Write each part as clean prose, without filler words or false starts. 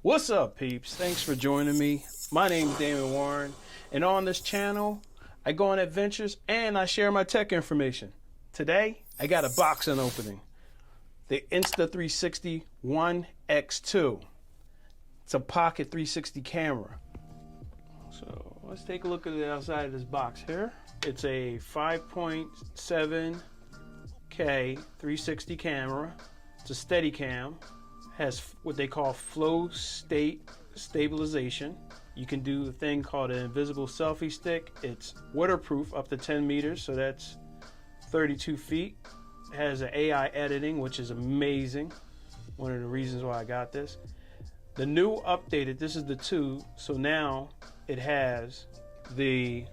What's up, peeps? Thanks for joining me. My name is Damon Warren, and on this channel, I go on adventures and I share my tech information. Today, I got a box opening. The Insta360 ONE X2. It's a pocket 360 camera. So let's take a look at the outside of this box here. It's a 5.7K 360 camera. It's a Steadicam. Has what they call flow state stabilization. You can do a thing called an invisible selfie stick. It's waterproof up to 10 meters, so that's 32 feet. It has an AI editing, which is amazing. One of the reasons why I got this. The new updated, this is the 2, so now it has the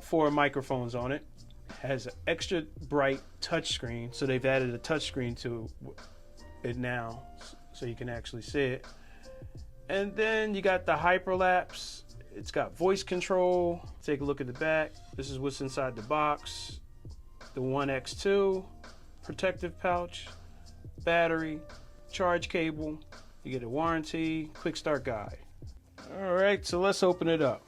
4 microphones on it. It has an extra bright touchscreen, so they've added a touchscreen to it now, so you can actually see it. And then you got the hyperlapse. It's got voice control. Take a look at the back. This is what's inside the box. The ONE X2, protective pouch, battery, charge cable. You get a warranty, quick start guide. All right, so let's open it up.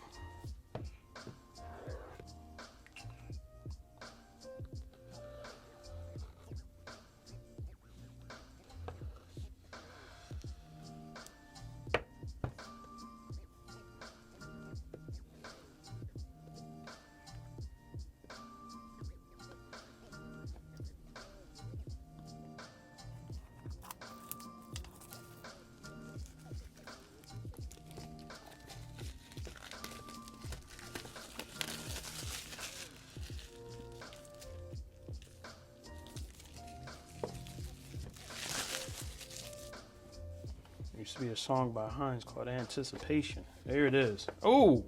Used to be a song by Heinz called Anticipation. There it is. Oh,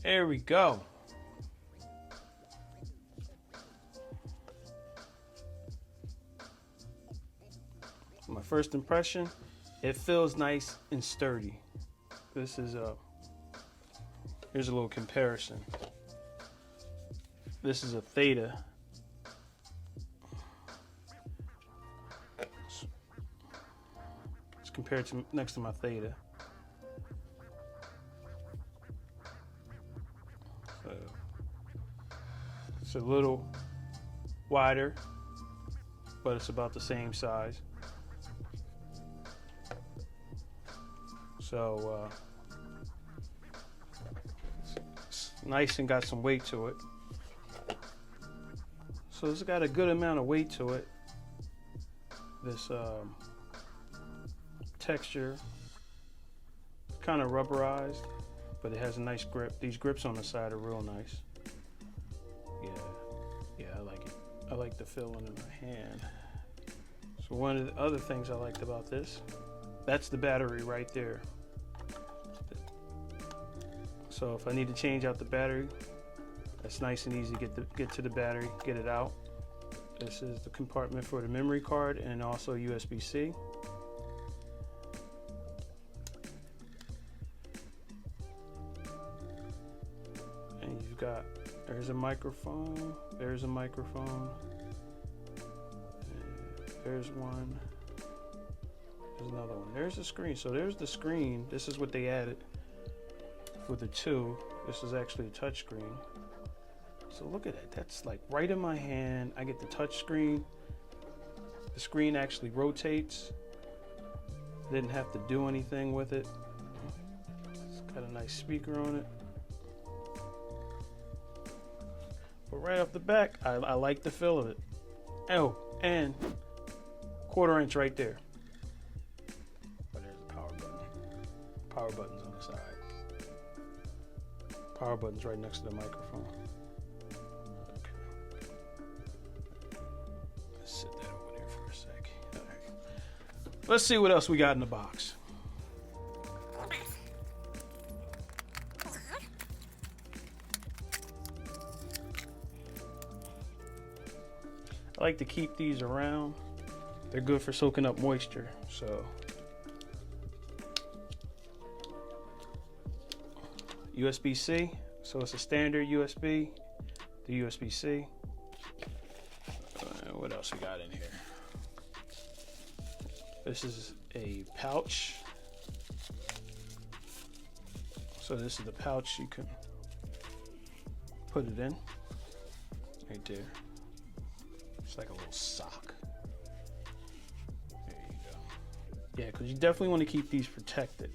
there we go. My first impression, it feels nice and sturdy. This is here's a little comparison. This is a Theta. Compared to next to my Theta. So it's a little wider, but it's about the same size. So it's nice and got some weight to it. So it's got a good amount of weight to it. This texture, kind of rubberized, but it has a nice grip. These grips on the side are real nice. Yeah, I like it. I like the feeling in my hand. So one of the other things I liked about this, that's the battery right there. So if I need to change out the battery, that's nice and easy. Get to the battery, get it out. This is the compartment for the memory card and also USB-C. There's a microphone, there's a microphone, there's one, there's another one, there's the screen. So there's the screen. This is what they added for the 2. This is actually a touch screen. So look at it, that's like right in my hand. I get the touch screen. The screen actually rotates. Didn't have to do anything with it. It's got a nice speaker on it. But right off the back, I like the feel of it. Oh, and 1/4 inch right there. But there's a power button. Power button's on the side. Power button's right next to the microphone. Okay. Let's sit that over there for a sec. All right. Let's see what else we got in the box. I like to keep these around. They're good for soaking up moisture. So USB-C, so it's a standard USB, the USB-C. What else we got in here? This is a pouch So this is the pouch you can put it in. Right there. It's like a little sock. There you go. Yeah, because you definitely want to keep these protected.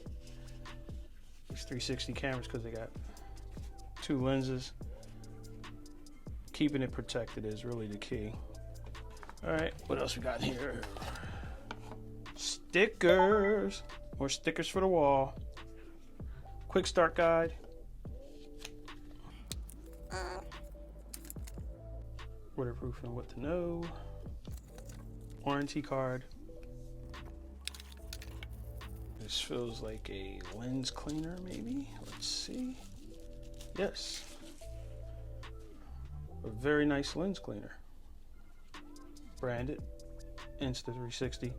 These 360 cameras, because they got 2 lenses. Keeping it protected is really the key. All right, what else we got here? Stickers. More stickers for the wall. Quick start guide. Waterproof and what to know. Warranty card. This feels like a lens cleaner, maybe. Let's see. Yes. A very nice lens cleaner. Branded. Insta360.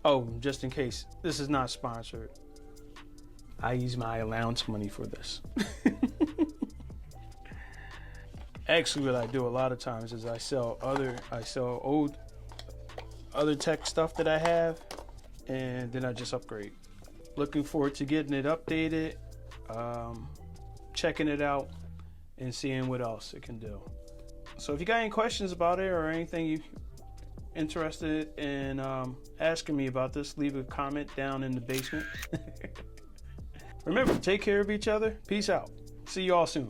Oh, just in case, this is not sponsored. I use my allowance money for this. Actually, what I do a lot of times is I sell old other tech stuff that I have, and then I just upgrade. Looking forward to getting it updated, checking it out, and seeing what else it can do. So if you got any questions about it or anything you interested in asking me about this, leave a comment down in the basement. Remember, take care of each other. Peace out. See you all soon.